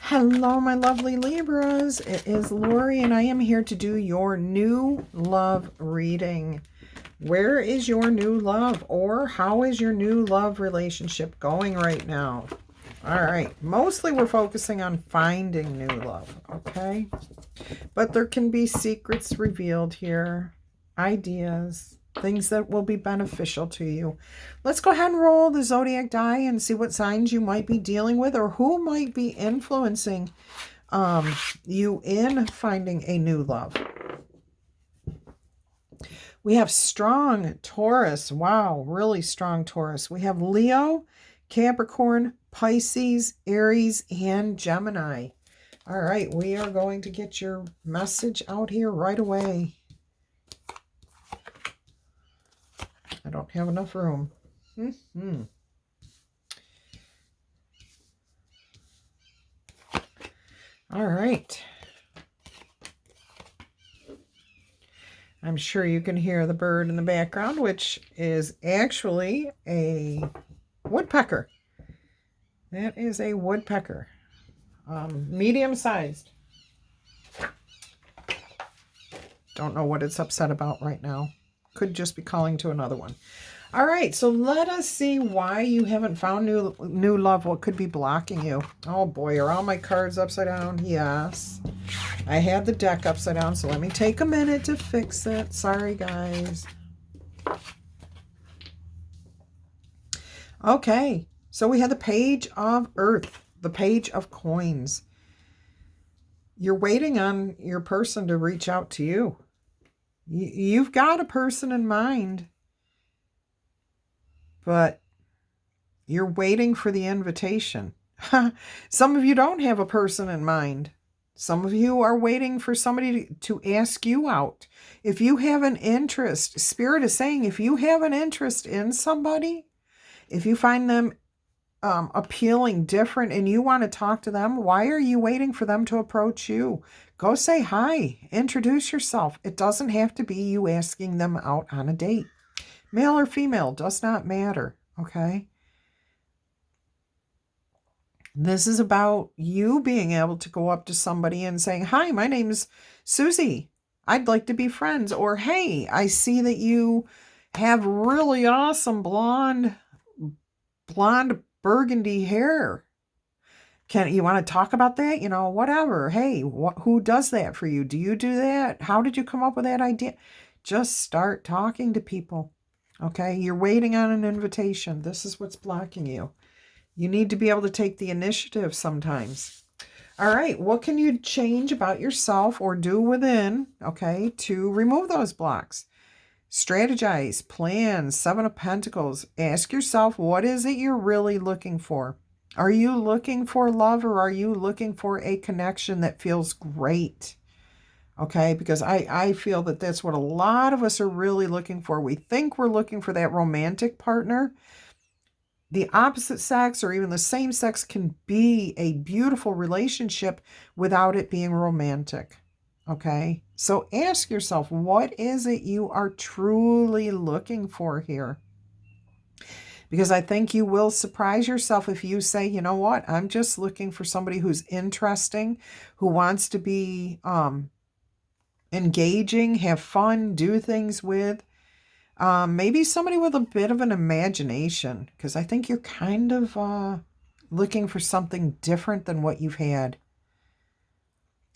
Hello, my lovely Libras. It is Laurie, and I am here to do your new love reading. Where is your new love, or how is your new love relationship going right now? All right. Mostly we're focusing on finding new love, okay? But there can be secrets revealed here, ideas, things that will be beneficial to you. Let's go ahead and roll the zodiac die and see what signs you might be dealing with or who might be influencing you in finding a new love. We have strong Taurus. Wow, really strong Taurus. We have Leo, Capricorn, Pisces, Aries, and Gemini. All right, we are going to get your message out here right away. I don't have enough room. All right. I'm sure you can hear the bird in the background, which is actually a woodpecker. That is a woodpecker. Medium-sized. Don't know what it's upset about right now. Could just be calling to another one. All right, so let us see why you haven't found new love. What could be blocking you? Oh boy, are all my cards upside down? Yes. I had the deck upside down, so let me take a minute to fix it. Sorry, guys. Okay, so we had the Page of Earth, the Page of Coins. You're waiting on your person to reach out to you. You've got a person in mind, but you're waiting for the invitation. Some of you don't have a person in mind. Some of you are waiting for somebody to ask you out. If you have an interest, Spirit is saying, if you have an interest in somebody, if you find them appealing, different, and you want to talk to them, why are you waiting for them to approach you? Go say hi. Introduce yourself. It doesn't have to be you asking them out on a date. Male or female, does not matter, okay? This is about you being able to go up to somebody and saying, hi, my name's Susie. I'd like to be friends. Or, hey, I see that you have really awesome blonde burgundy hair. You want to talk about that? You know, whatever. Hey, who does that for you? Do you do that? How did you come up with that idea? Just start talking to people. Okay, you're waiting on an invitation. This is what's blocking you. You need to be able to take the initiative sometimes. All right, what can you change about yourself or do within, okay, to remove those blocks? Strategize, plan, Seven of Pentacles. Ask yourself, what is it you're really looking for? Are you looking for love, or are you looking for a connection that feels great? Okay, because I feel that that's what a lot of us are really looking for. We think we're looking for that romantic partner. The opposite sex or even the same sex can be a beautiful relationship without it being romantic. Okay, so ask yourself, what is it you are truly looking for here? Because I think you will surprise yourself if you say, you know what, I'm just looking for somebody who's interesting, who wants to be engaging, have fun, do things with. Maybe somebody with a bit of an imagination, because I think you're kind of looking for something different than what you've had.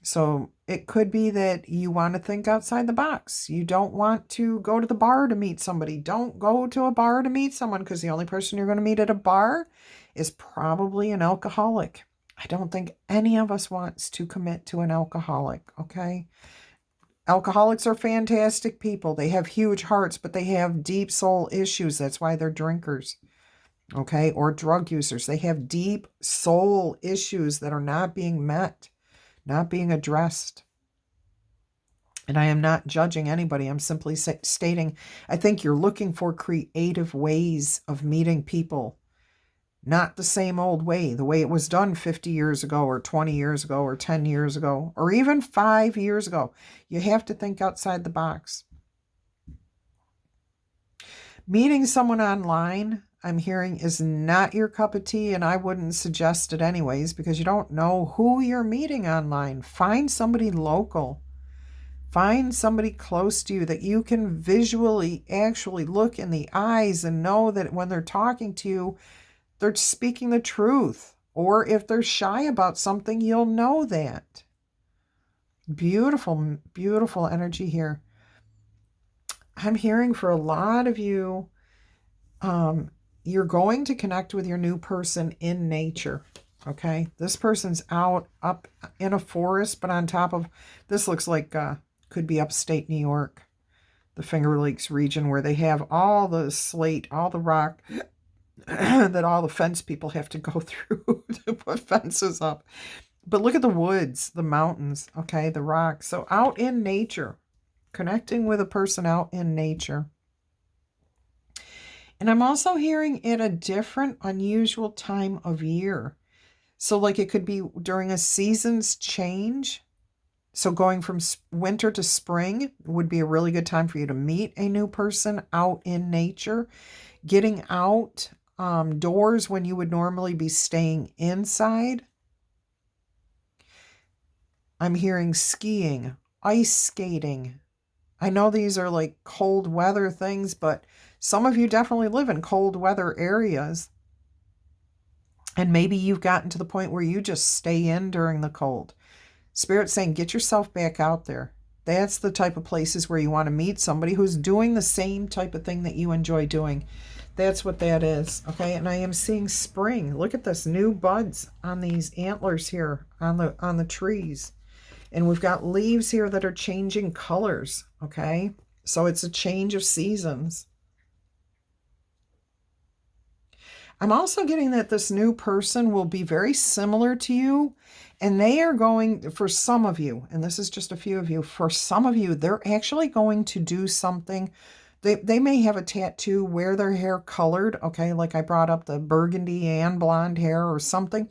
So it could be that you want to think outside the box. You don't want to go to the bar to meet somebody. Don't go to a bar to meet someone, because the only person you're going to meet at a bar is probably an alcoholic. I don't think any of us wants to commit to an alcoholic, okay? Alcoholics are fantastic people. They have huge hearts, but they have deep soul issues. That's why they're drinkers, okay? Or drug users. They have deep soul issues that are not being met, not being addressed. And I am not judging anybody. I'm simply stating, I think you're looking for creative ways of meeting people. Not the same old way, the way it was done 50 years ago or 20 years ago or 10 years ago or even 5 years ago. You have to think outside the box. Meeting someone online, I'm hearing is not your cup of tea, and I wouldn't suggest it anyways because you don't know who you're meeting online. Find somebody local. Find somebody close to you that you can visually actually look in the eyes and know that when they're talking to you, they're speaking the truth. Or if they're shy about something, you'll know that. Beautiful, beautiful energy here. I'm hearing for a lot of you, you're going to connect with your new person in nature. Okay, this person's out up in a forest, but on top of this looks like could be upstate New York, the Finger Lakes region, where they have all the slate, all the rock that all the fence people have to go through to put fences up. But look at the woods, the mountains, okay, the rocks. So out in nature, connecting with a person out in nature. And I'm also hearing at a different, unusual time of year. So like it could be during a season's change. So going from winter to spring would be a really good time for you to meet a new person out in nature. Getting out doors when you would normally be staying inside. I'm hearing skiing, ice skating. I know these are like cold weather things, but some of you definitely live in cold weather areas. And maybe you've gotten to the point where you just stay in during the cold. Spirit's saying, get yourself back out there. That's the type of places where you want to meet somebody who's doing the same type of thing that you enjoy doing. That's what that is. Okay. And I am seeing spring. Look at this, new buds on these antlers here on the trees. And we've got leaves here that are changing colors. Okay. So it's a change of seasons. I'm also getting that this new person will be very similar to you, and they are going, for some of you, and this is just a few of you, for some of you, they're actually going to do something. They may have a tattoo, wear their hair colored, okay, like I brought up the burgundy and blonde hair or something.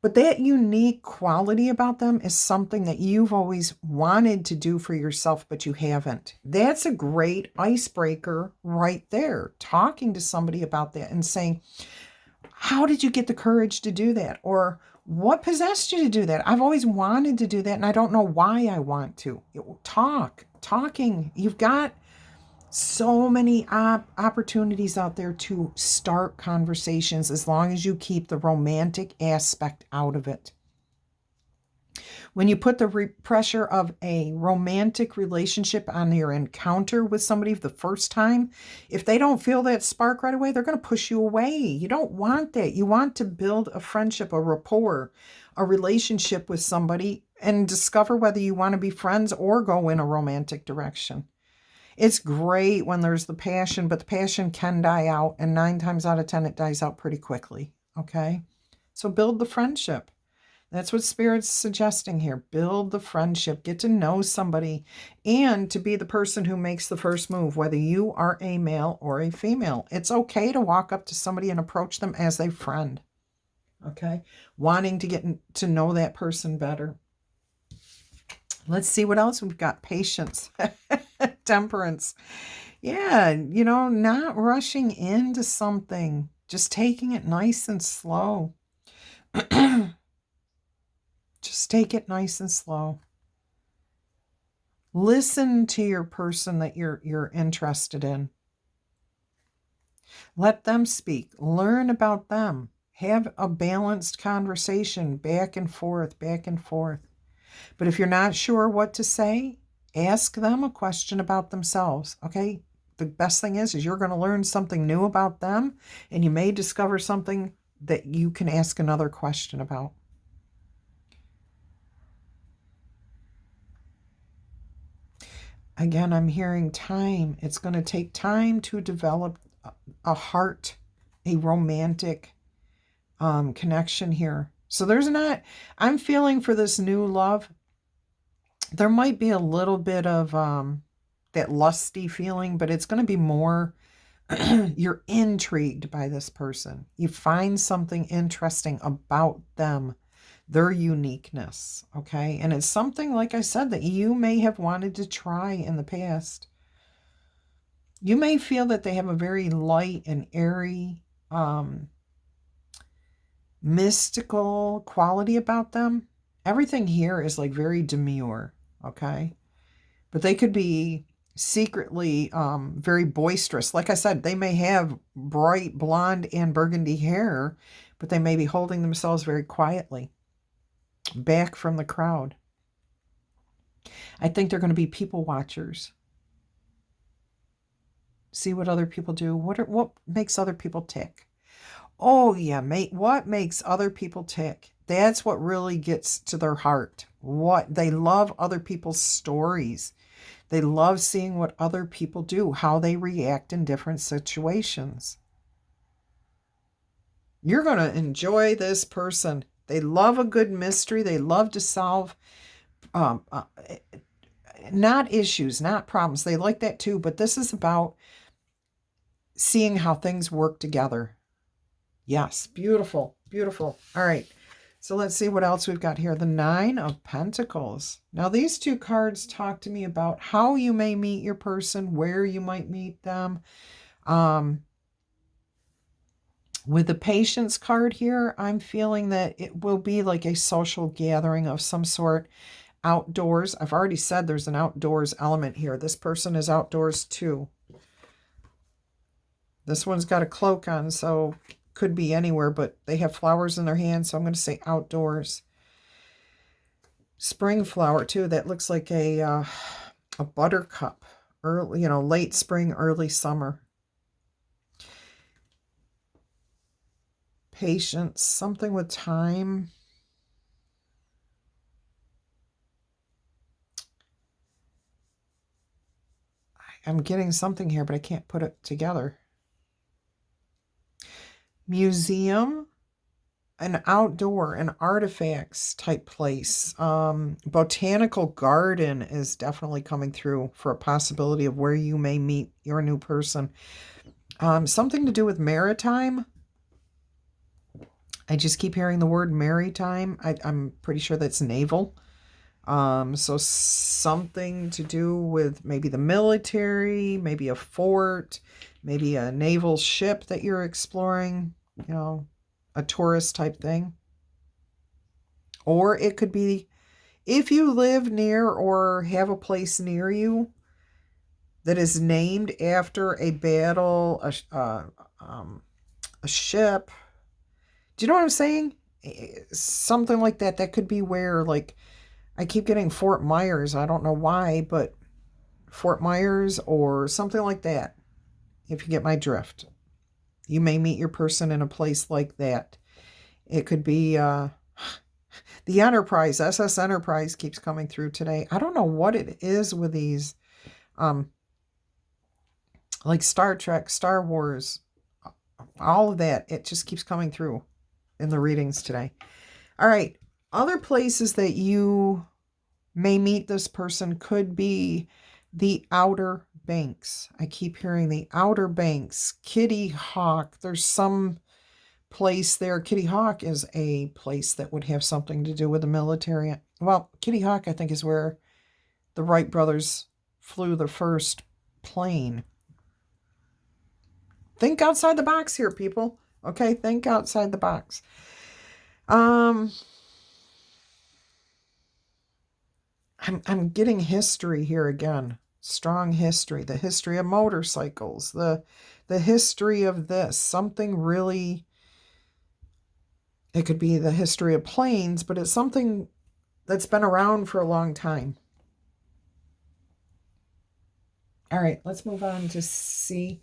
But that unique quality about them is something that you've always wanted to do for yourself, but you haven't. That's a great icebreaker right there. Talking to somebody about that and saying, how did you get the courage to do that? Or what possessed you to do that? I've always wanted to do that, and I don't know why I want to. Talking. You've got so many opportunities out there to start conversations as long as you keep the romantic aspect out of it. When you put the pressure of a romantic relationship on your encounter with somebody the first time, if they don't feel that spark right away, they're going to push you away. You don't want that. You want to build a friendship, a rapport, a relationship with somebody and discover whether you want to be friends or go in a romantic direction. It's great when there's the passion, but the passion can die out, and 9 times out of 10, it dies out pretty quickly, okay? So build the friendship. That's what Spirit's suggesting here. Build the friendship. Get to know somebody, and to be the person who makes the first move, whether you are a male or a female. It's okay to walk up to somebody and approach them as a friend, okay? Wanting to get to know that person better. Let's see what else we've got. Patience. Temperance. Yeah, not rushing into something. Just taking it nice and slow. Just take it nice and slow. Listen to your person that you're interested in. Let them speak. Learn about them. Have a balanced conversation back and forth, back and forth. But if you're not sure what to say, ask them a question about themselves, okay? The best thing is you're going to learn something new about them, and you may discover something that you can ask another question about. Again, I'm hearing time. It's going to take time to develop a heart, a romantic connection here. So I'm feeling for this new love, there might be a little bit of that lusty feeling, but it's going to be more, you're intrigued by this person. You find something interesting about them, their uniqueness, okay? And it's something, like I said, that you may have wanted to try in the past. You may feel that they have a very light and airy, mystical quality about them. Everything here is like very demure, okay? But they could be secretly very boisterous. Like I said, they may have bright blonde and burgundy hair, but they may be holding themselves very quietly back from the crowd. I think they're going to be people watchers. See what other people do. What makes other people tick? Oh yeah, mate, what makes other people tick? That's what really gets to their heart. What they love other people's stories. They love seeing what other people do, how they react in different situations. You're going to enjoy this person. They love a good mystery. They love to solve um, uh, not issues, not problems. They like that too, but this is about seeing how things work together. Yes, beautiful, beautiful. All right, so let's see what else we've got here. The Nine of Pentacles. Now, these two cards talk to me about how you may meet your person, where you might meet them. With the Patience card here, I'm feeling that it will be like a social gathering of some sort outdoors. I've already said there's an outdoors element here. This person is outdoors too. This one's got a cloak on, so could be anywhere, but they have flowers in their hands, so I'm going to say outdoors. Spring flower too. That looks like a buttercup. Early, late spring, early summer. Patience, something with time. I'm getting something here, but I can't put it together. Museum, an outdoor, an artifacts type place. Botanical garden is definitely coming through for a possibility of where you may meet your new person. Something to do with maritime. I just keep hearing the word maritime. I'm pretty sure that's naval. So something to do with maybe the military, maybe a fort, maybe a naval ship that you're exploring, a tourist type thing. Or it could be if you live near or have a place near you that is named after a battle, a ship. Do you know what I'm saying? Something like that. That could be where, like, I keep getting Fort Myers. I don't know why, but Fort Myers or something like that, if you get my drift. You may meet your person in a place like that. It could be the Enterprise. SS Enterprise keeps coming through today. I don't know what it is with these, like Star Trek, Star Wars, all of that. It just keeps coming through in the readings today. All right. Other places that you may meet this person could be the Outer Banks. I keep hearing the Outer Banks. Kitty Hawk. There's some place there. Kitty Hawk is a place that would have something to do with the military. Well, Kitty Hawk, I think, is where the Wright brothers flew the first plane. Think outside the box here, people. Okay, think outside the box. I'm getting history here again. Strong history. The history of motorcycles. The history of this. Something really... It could be the history of planes, but it's something that's been around for a long time. All right, let's move on to see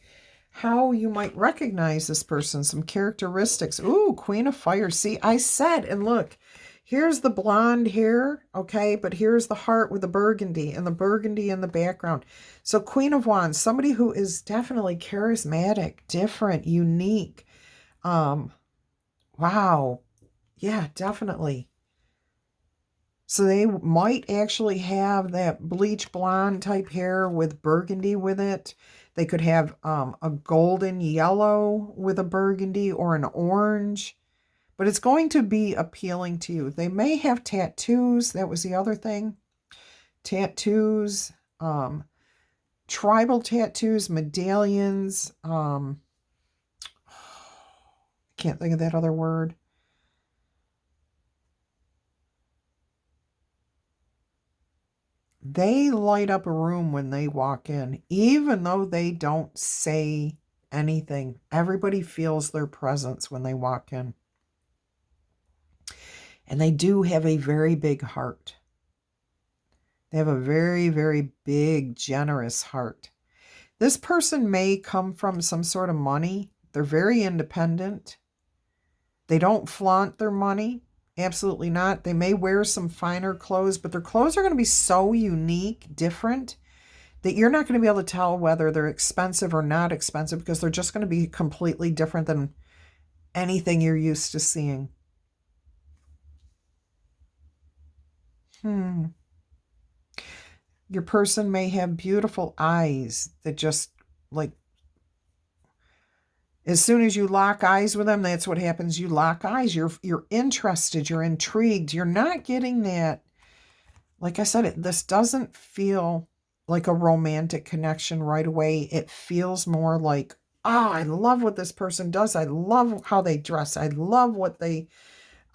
how you might recognize this person. Some characteristics. Ooh, Queen of Fire. See, I said, and look, here's the blonde hair, okay, but here's the heart with the burgundy and the burgundy in the background. So Queen of Wands, somebody who is definitely charismatic, different, unique. Wow. Yeah, definitely. So they might actually have that bleach blonde type hair with burgundy with it. They could have a golden yellow with a burgundy or an orange. But it's going to be appealing to you. They may have tattoos. That was the other thing. Tattoos. tribal tattoos, medallions, can't think of that other word. They light up a room when they walk in, even though they don't say anything. Everybody feels their presence when they walk in. And they do have a very big heart. They have a very, very big, generous heart. This person may come from some sort of money. They're very independent. They don't flaunt their money. Absolutely not. They may wear some finer clothes, but their clothes are going to be so unique, different, that you're not going to be able to tell whether they're expensive or not expensive, because they're just going to be completely different than anything you're used to seeing. Your person may have beautiful eyes that just, like, as soon as you lock eyes with them, that's what happens. You lock eyes. You're interested. You're intrigued. You're not getting that. Like I said, this doesn't feel like a romantic connection right away. It feels more like, oh, I love what this person does. I love how they dress. I love what they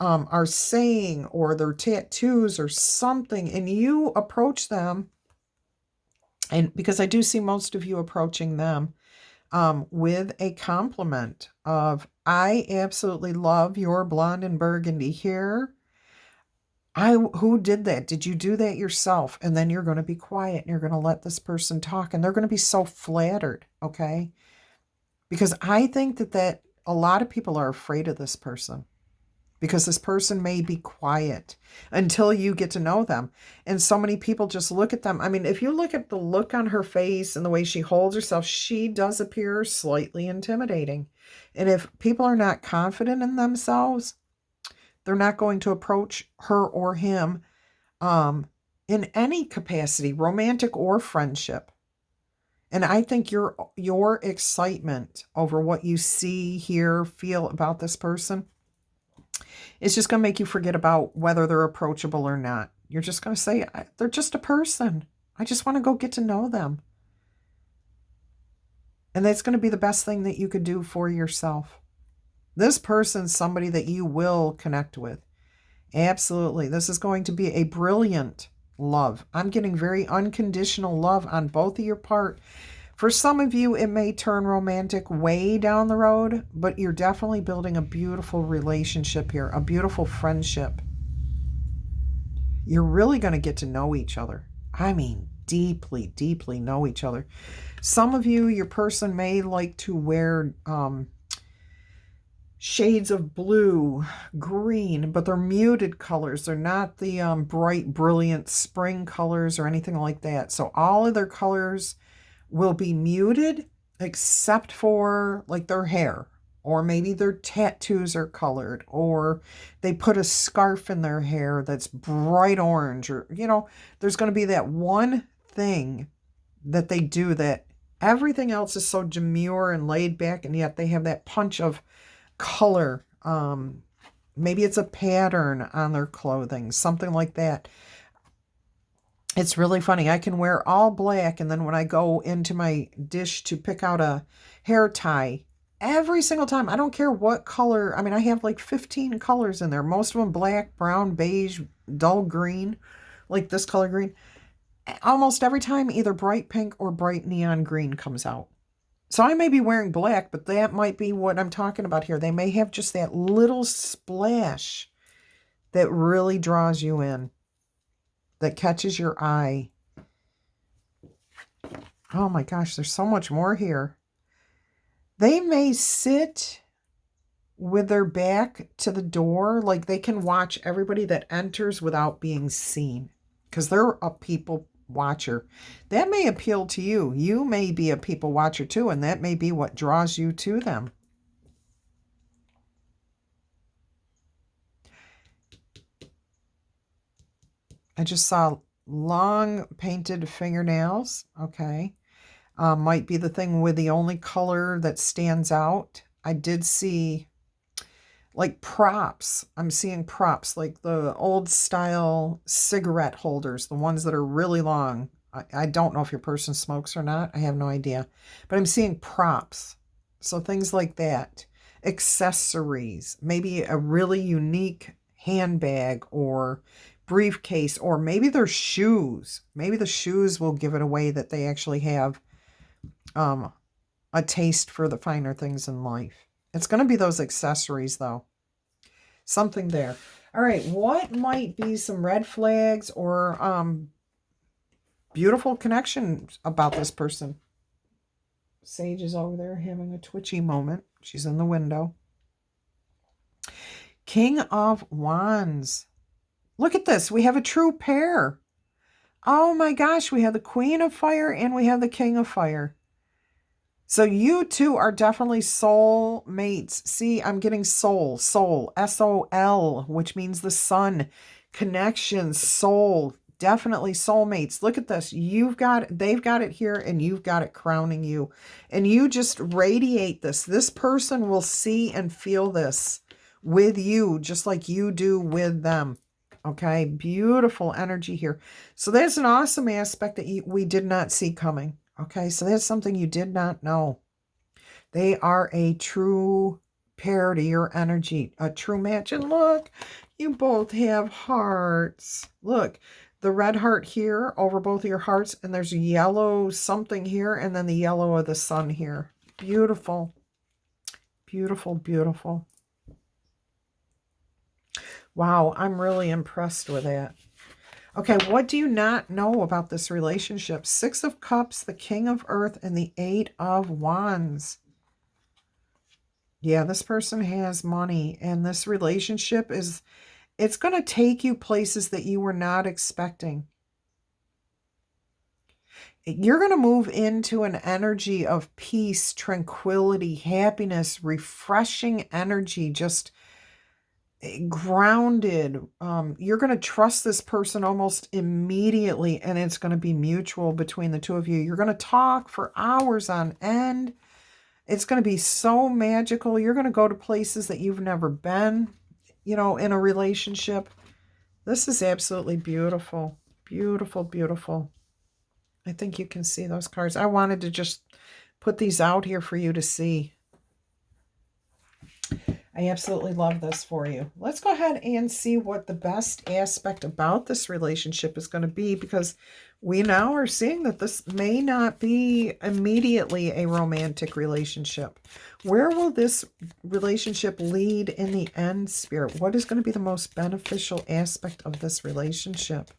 are saying, or their tattoos or something. And you approach them, and because I do see most of you approaching them, with a compliment of, I absolutely love your blonde and burgundy hair. Who did that? Did you do that yourself? And then you're going to be quiet and you're going to let this person talk, and they're going to be so flattered. Okay. Because I think that a lot of people are afraid of this person, because this person may be quiet until you get to know them. And so many people just look at them. I mean, if you look at the look on her face and the way she holds herself, she does appear slightly intimidating. And if people are not confident in themselves, they're not going to approach her or him in any capacity, romantic or friendship. And I think your excitement over what you see, hear, feel about this person, it's just going to make you forget about whether they're approachable or not. You're just going to say, they're just a person. I just want to go get to know them. And that's going to be the best thing that you could do for yourself. This person's somebody that you will connect with. Absolutely. This is going to be a brilliant love. I'm getting very unconditional love on both of your part. For some of you, it may turn romantic way down the road, but you're definitely building a beautiful relationship here, a beautiful friendship. You're really going to get to know each other. I mean, deeply, deeply know each other. Some of you, your person may like to wear shades of blue, green, but they're muted colors. They're not the bright, brilliant spring colors or anything like that. So all of their colors will be muted, except for like their hair, or maybe their tattoos are colored, or they put a scarf in their hair that's bright orange, or, there's going to be that one thing that they do that everything else is so demure and laid back, and yet they have that punch of color. Maybe it's a pattern on their clothing, something like that. It's really funny. I can wear all black, and then when I go into my dish to pick out a hair tie, every single time, I don't care what color. I mean, I have like 15 colors in there. Most of them black, brown, beige, dull green, like this color green. Almost every time, either bright pink or bright neon green comes out. So I may be wearing black, but that might be what I'm talking about here. They may have just that little splash that really draws you in, that catches your eye. Oh my gosh, there's so much more here. They may sit with their back to the door, like they can watch everybody that enters without being seen, because they're a people watcher. That may appeal to you. You may be a people watcher too, and that may be what draws you to them. I just saw long painted fingernails. Okay. Might be the thing with the only color that stands out. I did see like props. I'm seeing props, like the old style cigarette holders, the ones that are really long. I don't know if your person smokes or not. I have no idea. But I'm seeing props. So things like that. Accessories. Maybe a really unique handbag or briefcase, or maybe their shoes. Maybe the shoes will give it away that they actually have a taste for the finer things in life. It's going to be those accessories, though. Something there. All right, what might be some red flags or beautiful connections about this person? Sage is over there having a twitchy moment. She's in the window. King of Wands. Look at this. We have a true pair. Oh my gosh, we have the Queen of Fire and we have the King of Fire. So you two are definitely soul mates. See, I'm getting soul, S-O-L, which means the sun, connection, soul, definitely soulmates. Look at this. They've got it here and you've got it crowning you. And you just radiate this. This person will see and feel this with you, just like you do with them. Okay, beautiful energy here. So there's an awesome aspect that we did not see coming. Okay, so that's something you did not know. They are a true pair to your energy, a true match. And look, you both have hearts. Look, the red heart here over both of your hearts, and there's yellow something here, and then the yellow of the sun here. Beautiful, beautiful, beautiful. Wow, I'm really impressed with that. Okay, what do you not know about this relationship? Six of Cups, the King of Earth, and the Eight of Wands. Yeah, this person has money, and this relationship it's going to take you places that you were not expecting. You're going to move into an energy of peace, tranquility, happiness, refreshing energy, just grounded. You're going to trust this person almost immediately, and it's going to be mutual between the two of you. You're going to talk for hours on end. It's going to be so magical. You're going to go to places that you've never been, in a relationship. This is absolutely beautiful. Beautiful, beautiful. I think you can see those cards. I wanted to just put these out here for you to see. I absolutely love this for you. Let's go ahead and see what the best aspect about this relationship is going to be, because we now are seeing that this may not be immediately a romantic relationship. Where will this relationship lead in the end, Spirit? What is going to be the most beneficial aspect of this relationship?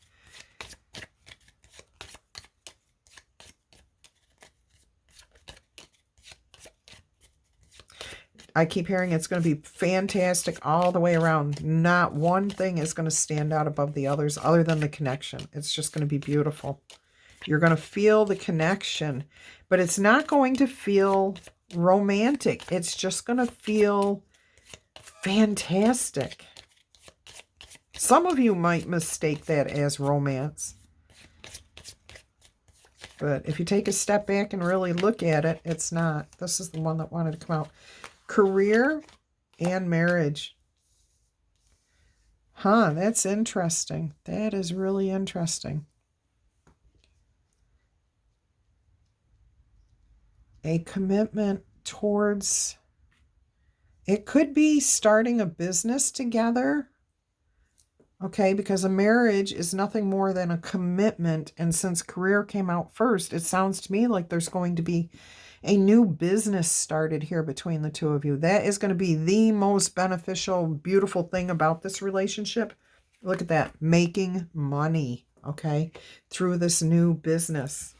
I keep hearing it's going to be fantastic all the way around. Not one thing is going to stand out above the others other than the connection. It's just going to be beautiful. You're going to feel the connection, but it's not going to feel romantic. It's just going to feel fantastic. Some of you might mistake that as romance. But if you take a step back and really look at it, it's not. This is the one that wanted to come out. Career and marriage. Huh, that's interesting. That is really interesting. A commitment towards, it could be starting a business together. Okay, because a marriage is nothing more than a commitment. And since career came out first, it sounds to me like there's going to be a new business started here between the two of you. That is going to be the most beneficial, beautiful thing about this relationship. Look at that. Making money, okay, through this new business.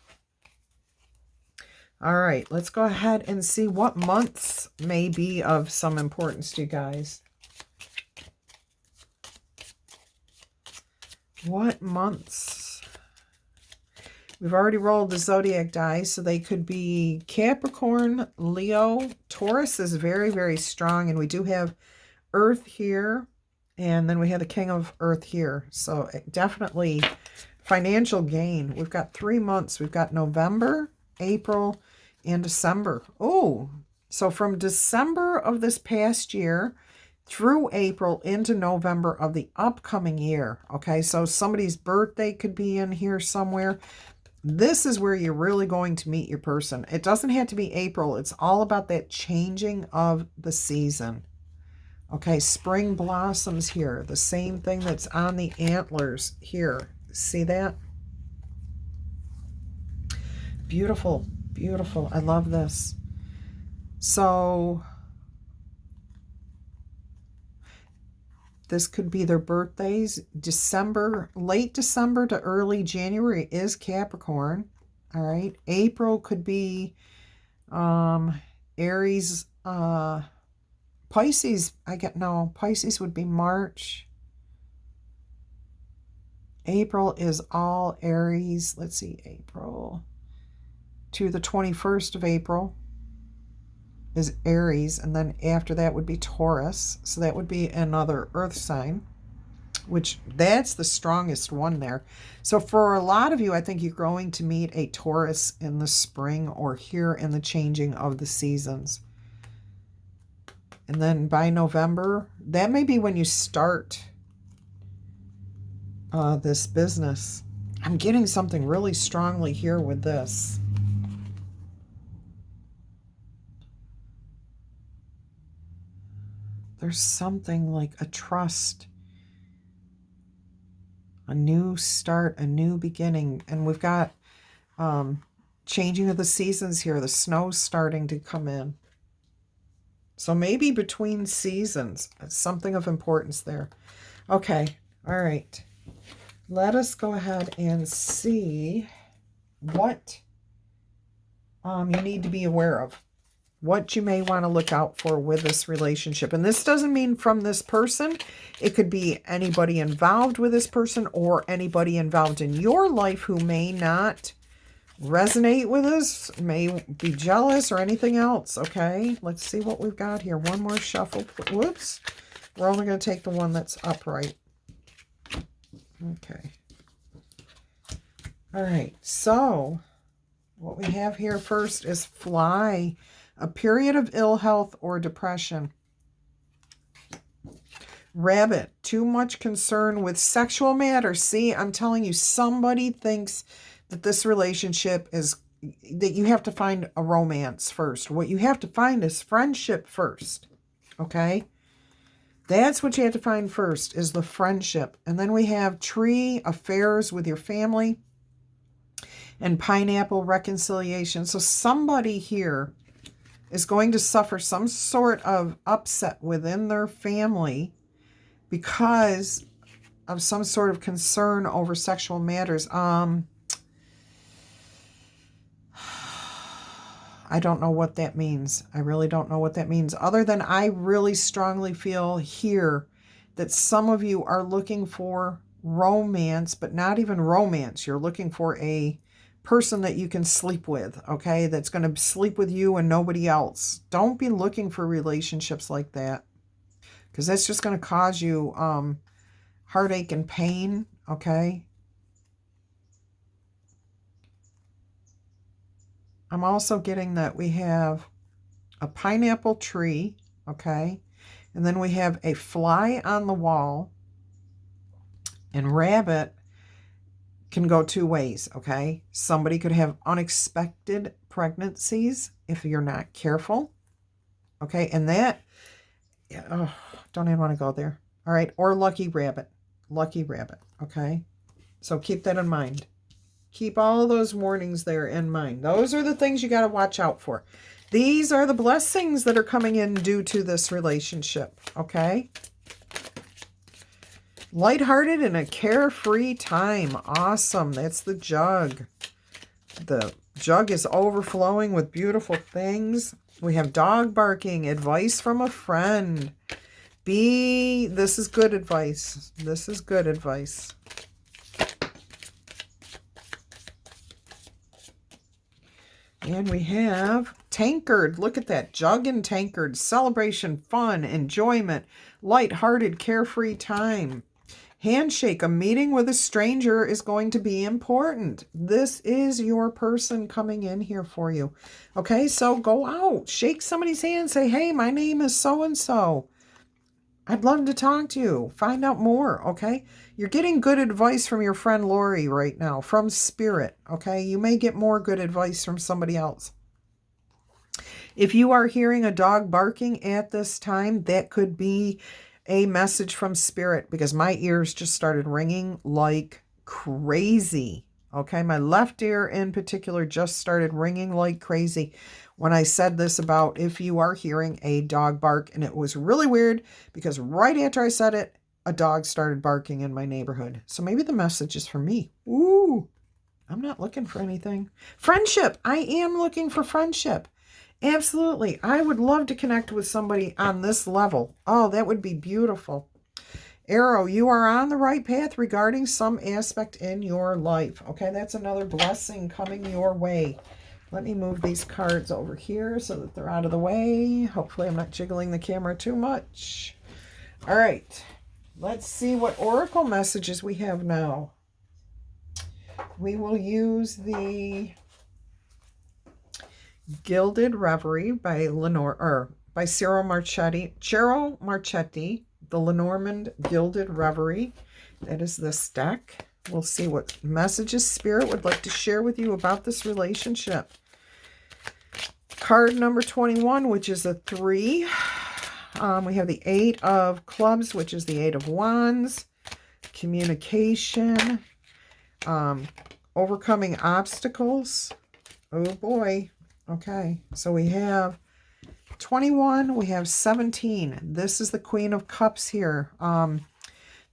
All right, let's go ahead and see what months may be of some importance to you guys. What months? We've already rolled the zodiac dice, so they could be Capricorn, Leo. Taurus is very, very strong, and we do have Earth here, and then we have the King of Earth here. So definitely financial gain. We've got 3 months. We've got November, April, and December. Oh, so from December of this past year through April into November of the upcoming year. Okay, so somebody's birthday could be in here somewhere. This is where you're really going to meet your person. It doesn't have to be April. It's all about that changing of the season. Okay, spring blossoms here. The same thing that's on the antlers here. See that? Beautiful, beautiful. I love this. So this could be their birthdays. December, late December to early January is Capricorn. All right. April could be Aries, Pisces. Pisces would be March. April is all Aries. Let's see, April to the 21st of April is Aries, and then after that would be Taurus. So that would be another earth sign, which that's the strongest one there. So for a lot of you, I think you're going to meet a Taurus in the spring or here in the changing of the seasons. And then by November, that may be when you start this business. I'm getting something really strongly here with this. There's something like a trust, a new start, a new beginning. And we've got changing of the seasons here. The snow's starting to come in. So maybe between seasons, something of importance there. Okay, all right. Let us go ahead and see what you need to be aware of. What you may want to look out for with this relationship. And this doesn't mean from this person. It could be anybody involved with this person or anybody involved in your life who may not resonate with this, may be jealous or anything else. Okay, let's see what we've got here. One more shuffle. Whoops. We're only going to take the one that's upright. Okay. All right. So what we have here first is fly. A period of ill health or depression. Rabbit, too much concern with sexual matters. See, I'm telling you, somebody thinks that this relationship is, that you have to find a romance first. What you have to find is friendship first. Okay? That's what you have to find first, is the friendship. And then we have tree, affairs with your family, and pineapple, reconciliation. So somebody here is going to suffer some sort of upset within their family because of some sort of concern over sexual matters. I don't know what that means. I really don't know what that means. Other than I really strongly feel here that some of you are looking for romance, but not even romance. You're looking for a person that you can sleep with, okay? That's going to sleep with you and nobody else. Don't be looking for relationships like that, because that's just going to cause you heartache and pain, okay? I'm also getting that we have a pineapple tree, okay? And then we have a fly on the wall, and rabbit can go two ways, okay? Somebody could have unexpected pregnancies if you're not careful, okay? And that, don't even want to go there. All right, or lucky rabbit, okay? So keep that in mind. Keep all those warnings there in mind. Those are the things you got to watch out for. These are the blessings that are coming in due to this relationship, okay? Lighthearted and a carefree time. Awesome. That's the jug. The jug is overflowing with beautiful things. We have dog barking, advice from a friend. This is good advice. This is good advice. And we have tankard. Look at that. Jug and tankard. Celebration, fun, enjoyment, lighthearted, carefree time. Handshake, a meeting with a stranger is going to be important. This is your person coming in here for you. Okay, so go out, shake somebody's hand, say, hey, my name is so-and-so. I'd love to talk to you. Find out more, okay? You're getting good advice from your friend Laurie right now, from Spirit, okay? You may get more good advice from somebody else. If you are hearing a dog barking at this time, that could be a message from Spirit, because my ears just started ringing like crazy. Okay, my left ear in particular just started ringing like crazy when I said this about if you are hearing a dog bark. And it was really weird because right after I said it, a dog started barking in my neighborhood. So maybe the message is for me. Ooh, I'm not looking for anything. Friendship. I am looking for friendship. Absolutely. I would love to connect with somebody on this level. Oh, that would be beautiful. Arrow, you are on the right path regarding some aspect in your life. Okay, that's another blessing coming your way. Let me move these cards over here so that they're out of the way. Hopefully I'm not jiggling the camera too much. All right, let's see what oracle messages we have now. We will use the Gilded Reverie by Cyril Marchetti, the Lenormand Gilded Reverie. That is this deck. We'll see what messages Spirit would like to share with you about this relationship. Card number 21, which is a 3. We have the 8 of Clubs, which is the 8 of Wands. Communication. Overcoming obstacles. Oh boy. Okay, so we have 21, we have 17. This is the Queen of Cups here.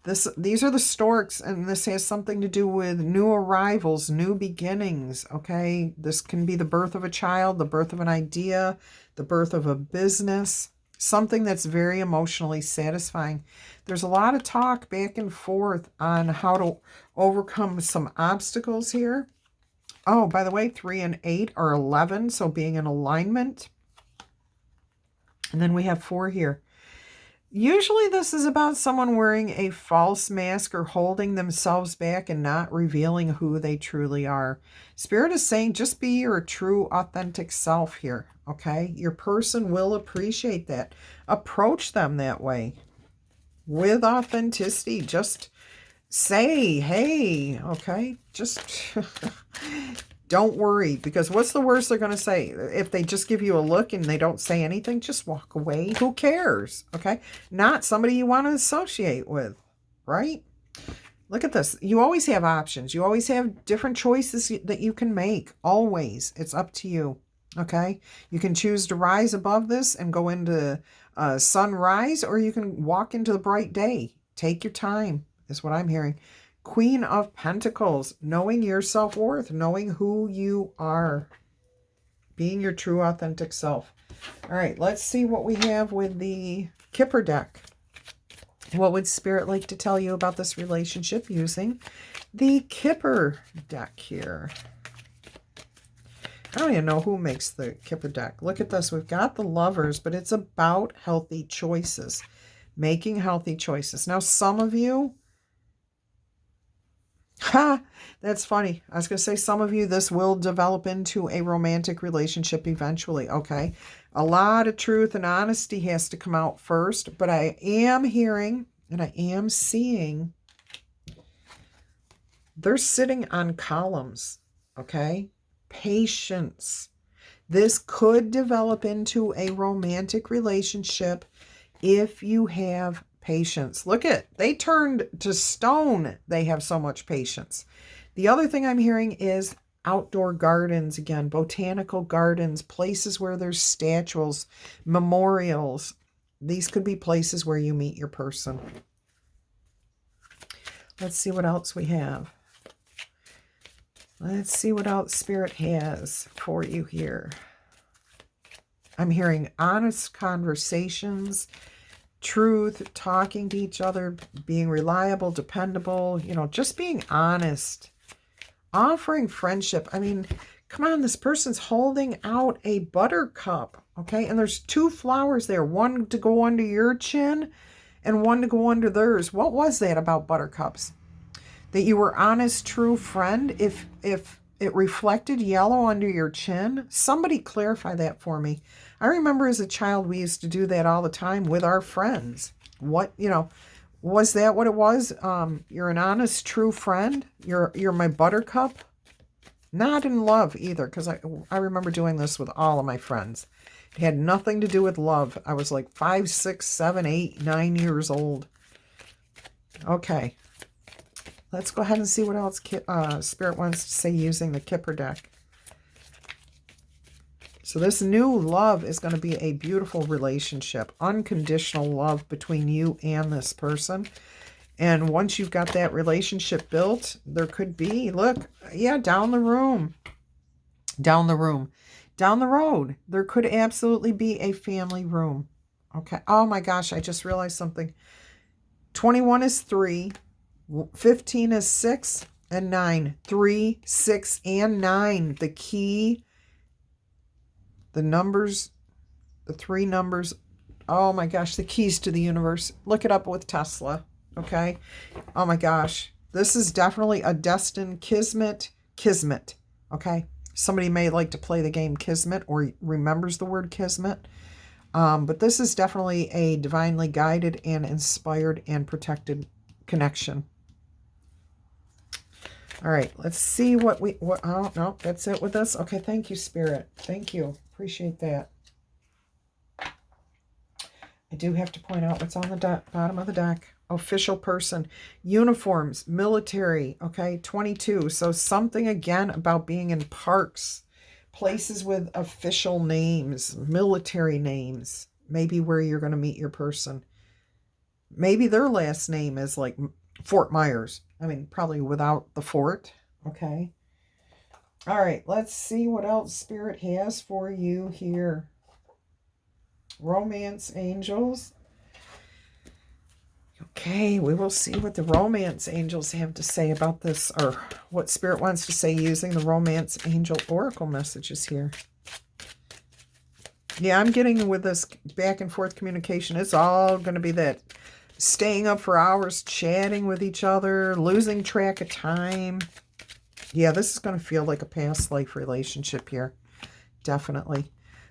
These are the storks, and this has something to do with new arrivals, new beginnings, okay? This can be the birth of a child, the birth of an idea, the birth of a business, something that's very emotionally satisfying. There's a lot of talk back and forth on how to overcome some obstacles here. Oh, by the way, 3 and 8 are 11, so being in alignment. And then we have 4 here. Usually this is about someone wearing a false mask or holding themselves back and not revealing who they truly are. Spirit is saying just be your true, authentic self here, okay? Your person will appreciate that. Approach them that way with authenticity. Just say, hey, okay? Just don't worry, because what's the worst they're going to say? If they just give you a look and they don't say anything, just walk away. Who cares? Okay? Not somebody you want to associate with, right? Look at this. You always have options. You always have different choices that you can make. Always. It's up to you. Okay? You can choose to rise above this and go into sunrise, or you can walk into the bright day. Take your time, is what I'm hearing. Queen of Pentacles, knowing your self-worth, knowing who you are, being your true, authentic self. All right, let's see what we have with the Kipper deck. What would Spirit like to tell you about this relationship using the Kipper deck here? I don't even know who makes the Kipper deck. Look at this. We've got the Lovers, but it's about healthy choices, making healthy choices. Now, some of you, that's funny. I was going to say some of you, this will develop into a romantic relationship eventually, okay? A lot of truth and honesty has to come out first, but I am hearing and I am seeing they're sitting on columns, okay? Patience. This could develop into a romantic relationship if you have patience. Look at, they turned to stone. They have so much patience. The other thing I'm hearing is outdoor gardens again, botanical gardens, places where there's statues, memorials. These could be places where you meet your person. Let's see what else we have. Let's see what else Spirit has for you here. I'm hearing honest conversations, truth, talking to each other, being reliable, dependable, you know, just being honest, offering friendship. I mean, come on, this person's holding out a buttercup, okay? And there's 2 flowers there, one to go under your chin and one to go under theirs. What was that about buttercups? That you were honest, true friend? If it reflected yellow under your chin, somebody clarify that for me. I remember as a child, we used to do that all the time with our friends. What, was that what it was? You're an honest, true friend. You're my buttercup. Not in love either, because I remember doing this with all of my friends. It had nothing to do with love. I was like 5, 6, 7, 8, 9 years old. Okay. Let's go ahead and see what else Spirit wants to say using the Kipper deck. So this new love is going to be a beautiful relationship. Unconditional love between you and this person. And once you've got that relationship built, there could be, look, yeah, down the road, there could absolutely be a family room. Okay. Oh my gosh, I just realized something. 21 is 3, 15 is 6, and 9. 3, 6, and 9. The key, the numbers, the 3 numbers. Oh my gosh, the keys to the universe. Look it up with Tesla. Okay. Oh my gosh. This is definitely a destined kismet. Okay. Somebody may like to play the game Kismet or remembers the word Kismet. But this is definitely a divinely guided and inspired and protected connection. All right. Let's see what oh, no, that's it with this. Okay. Thank you, Spirit. Thank you. Appreciate that. I do have to point out what's on the bottom of the deck. Official person, uniforms, military, okay, 22. So something again about being in parks, places with official names, military names, maybe where you're going to meet your person. Maybe their last name is like Fort Myers. I mean, probably without the fort, okay. All right, let's see what else Spirit has for you here. Romance angels. Okay, we will see what the romance angels have to say about this, or what Spirit wants to say using the romance angel oracle messages here. Yeah, I'm getting with this back and forth communication. It's all going to be that staying up for hours, chatting with each other, losing track of time. Yeah, this is going to feel like a past life relationship here. Definitely.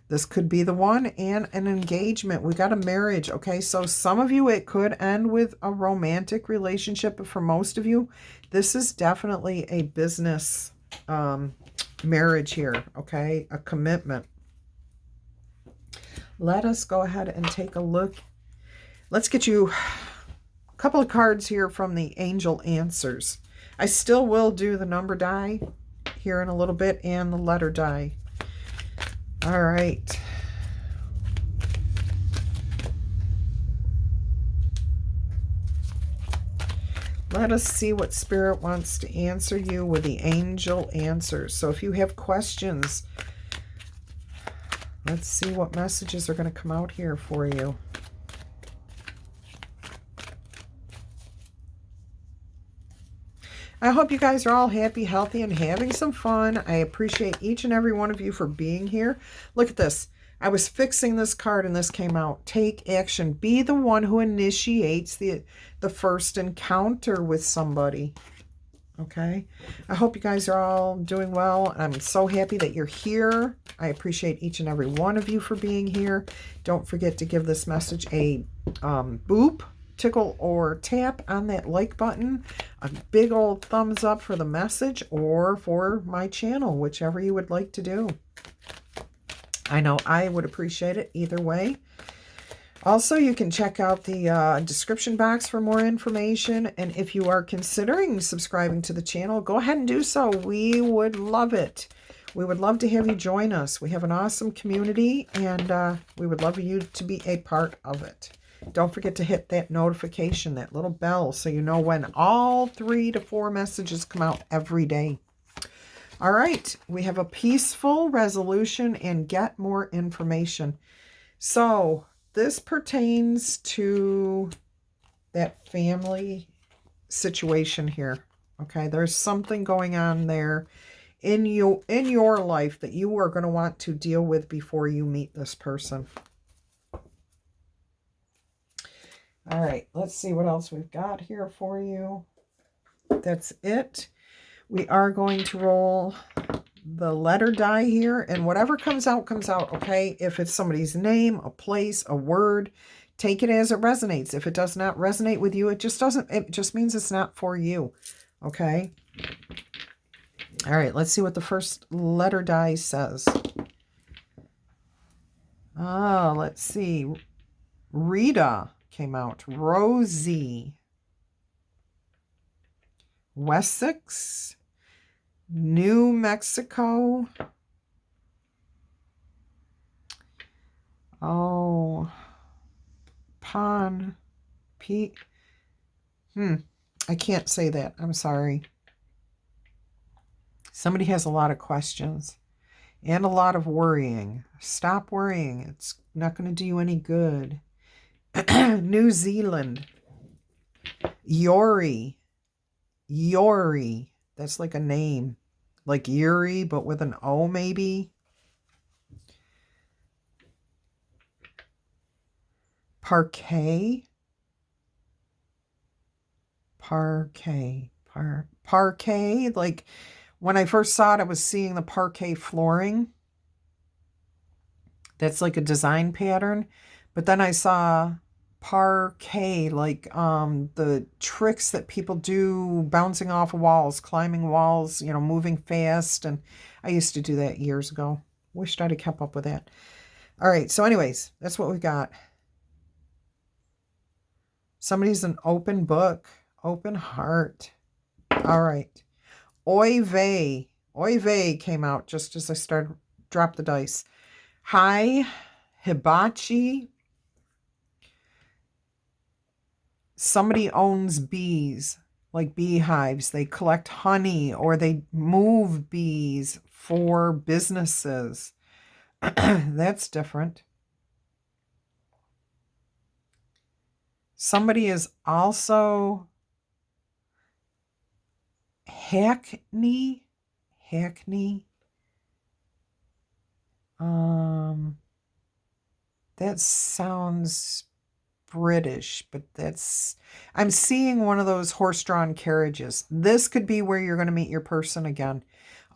This could be the one, and an engagement. We got a marriage, okay? So some of you, it could end with a romantic relationship, but for most of you, this is definitely a business marriage here, okay? A commitment. Let us go ahead and take a look. Let's get you a couple of cards here from the angel answers. I still will do the number die here in a little bit and the letter die. All right. Let us see what Spirit wants to answer you with the angel answers. So if you have questions, let's see what messages are going to come out here for you. I hope you guys are all happy, healthy, and having some fun. I appreciate each and every one of you for being here. Look at this. I was fixing this card and this came out. Take action. Be the one who initiates the first encounter with somebody. Okay? I hope you guys are all doing well. I'm so happy that you're here. I appreciate each and every one of you for being here. Don't forget to give this message a boop, tickle, or tap on that like button. A big old thumbs up for the message or for my channel, whichever you would like to do. I know I would appreciate it either way. Also, you can check out the description box for more information. And if you are considering subscribing to the channel, go ahead and do so. We would love it. We would love to have you join us. We have an awesome community, and we would love you to be a part of it. Don't forget to hit that notification, that little bell, so you know when all 3 to 4 messages come out every day. All right, we have a peaceful resolution and get more information. So this pertains to that family situation here. Okay, there's something going on there in your life that you are going to want to deal with before you meet this person. All right, let's see what else we've got here for you. That's it. We are going to roll the letter die here, and whatever comes out, okay? If it's somebody's name, a place, a word, Take it as it resonates. If it does not resonate with you, it just means it's not for you. Okay? All right, let's see what the first letter die says. Oh, let's see. Rita came out. Rosie. Wessex. New Mexico. Oh. Pete. I can't say that. I'm sorry. Somebody has a lot of questions and a lot of worrying. Stop worrying. It's not going to do you any good. New Zealand. Yori. That's like a name. Like Yuri, but with an O maybe. Parquet. Like when I first saw it, I was seeing the parquet flooring. That's like a design pattern. But then I saw parquet, like the tricks that people do, bouncing off walls, climbing walls, moving fast. And I used to do that years ago. Wished I'd have kept up with that. All right, so anyways, that's what we got. Somebody's an open book, open heart. All right. Oy vey. Oy vey came out just as I dropped the dice. Hi, hibachi. Somebody owns bees, like beehives. They collect honey or they move bees for businesses. That's different. Somebody is also Hackney. That sounds British, but I'm seeing one of those horse-drawn carriages. This could be where you're going to meet your person again.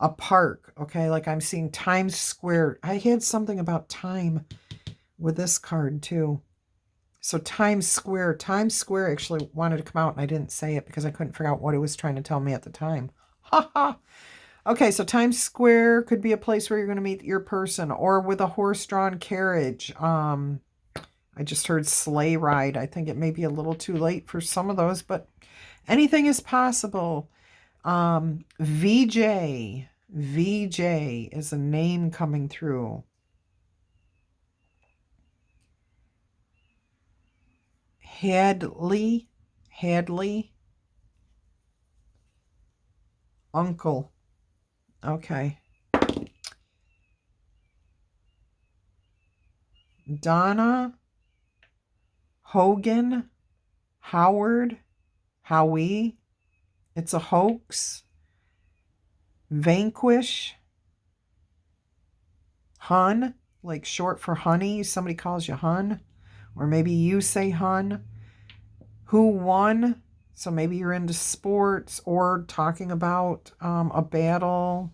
A park, okay? Like I'm seeing Times Square. I had something about time with this card too. So Times Square actually wanted to come out and I didn't say it because I couldn't figure out what it was trying to tell me at the time. Ha ha. Okay, so Times Square could be a place where you're going to meet your person or with a horse-drawn carriage. I just heard sleigh ride. I think it may be a little too late for some of those, but anything is possible. VJ is a name coming through. Hadley, uncle. Okay. Donna, Hogan, Howard, Howie. It's a hoax. Vanquish. Hun, like short for honey. Somebody calls you Hun. Or maybe you say Hun. Who won? So maybe you're into sports or talking about a battle.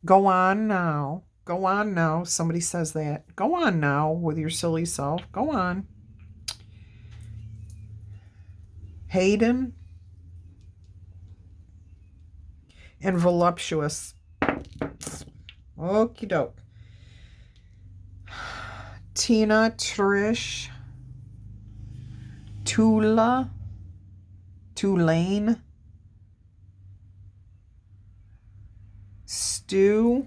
Go on now. Go on now. Somebody says that. Go on now with your silly self. Go on. Hayden. And voluptuous. Okie doke. Tina, Trish. Tula. Tulane. Stu.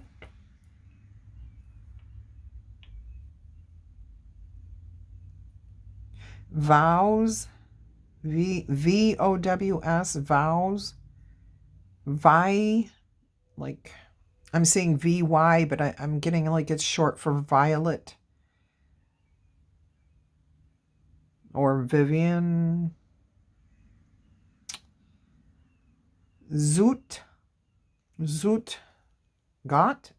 Vows. VOWS. Vows. Vi. Like, I'm saying VY, but I'm getting like it's short for Violet. Or Vivian. Zoot. Got.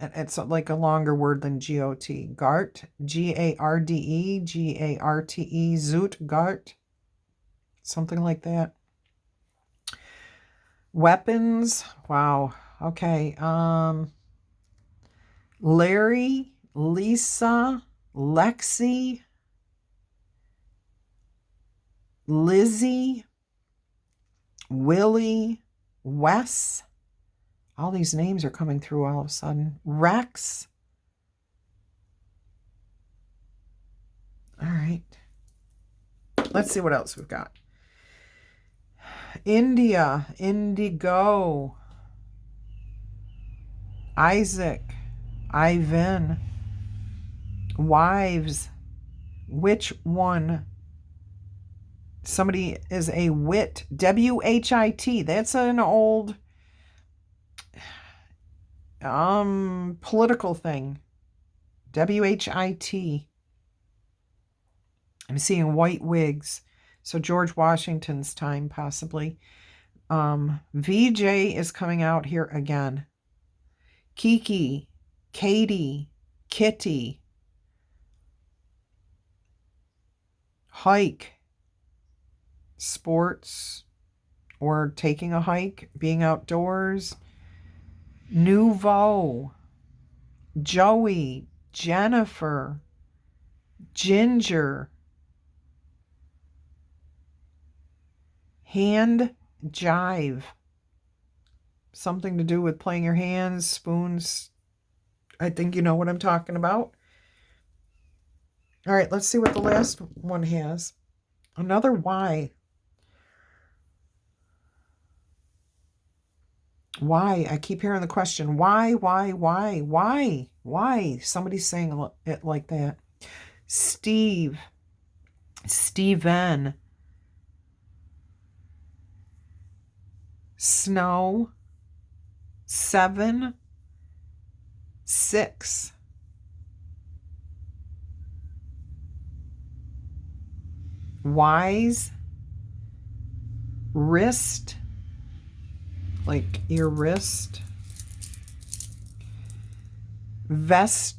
And it's like a longer word than G-O-T. Gart. G-A-R-D-E. G-A-R-T-E. Zoot. Gart. Something like that. Weapons. Wow. Okay. Larry, Lisa, Lexi, Lizzie, Willie, Wes. All these names are coming through all of a sudden. Rex. All right. Let's see what else we've got. India, Indigo, Isaac, Ivan, Wives. Which one? Somebody is a wit. W-H-I-T. That's an old political thing. W-H-I-T. I'm seeing white wigs. So George Washington's time, possibly. VJ is coming out here again. Kiki, Katie, Kitty, hike, sports, or taking a hike, being outdoors. Nouveau, Joey, Jennifer, Ginger, hand jive. Something to do with playing your hands, spoons. I think you know what I'm talking about. All right, let's see what the last one has. Another why. Why? I keep hearing the question. Why? Somebody's saying it like that. Steve. Steven. Snow. 7. 6. Wise. Wrist. Like your wrist. Vestry.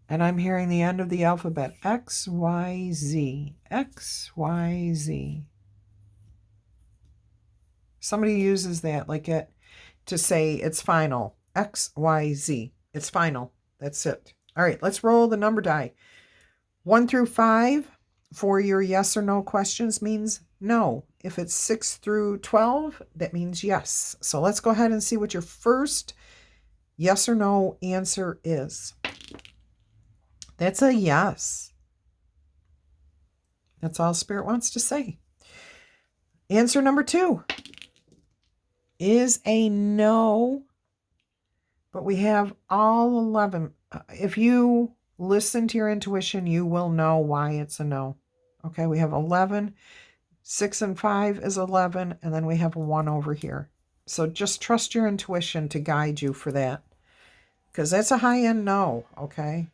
And I'm hearing the end of the alphabet. X, Y, Z. X, Y, Z. Somebody uses that like it to say it's final. X, Y, Z. It's final. That's it. All right, let's roll the number die. 1 through 5 for your yes or no questions means no. If it's 6 through 12, that means yes. So let's go ahead and see what your first yes or no answer is. That's a yes. That's all Spirit wants to say. Answer number 2 is a no, but we have all 11. If you listen to your intuition, you will know why it's a no. Okay, we have 11. 6 and 5 is 11, and then we have a 1 over here. So just trust your intuition to guide you for that, because that's a high-end no, okay?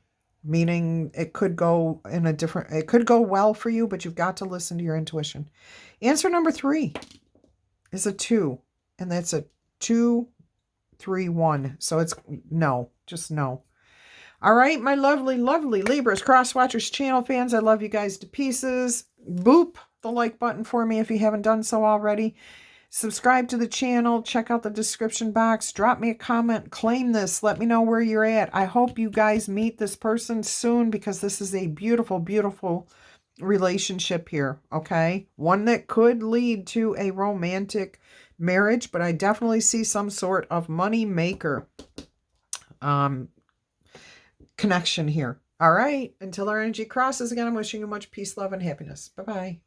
Meaning it could go it could go well for you, but you've got to listen to your intuition. Answer number 3 is a 2, and that's a 2, 3, 1. So it's no, just no. All right, my lovely, lovely Libras, Cross Watchers, channel fans, I love you guys to pieces. Boop the like button for me if you haven't done so already. Subscribe to the channel. Check out the description box. Drop me a comment. Claim this. Let me know where you're at. I hope you guys meet this person soon, because this is a beautiful, beautiful relationship here, okay? One that could lead to a romantic marriage, but I definitely see some sort of money maker connection here. All right. Until our energy crosses again, I'm wishing you much peace, love, and happiness. Bye-bye.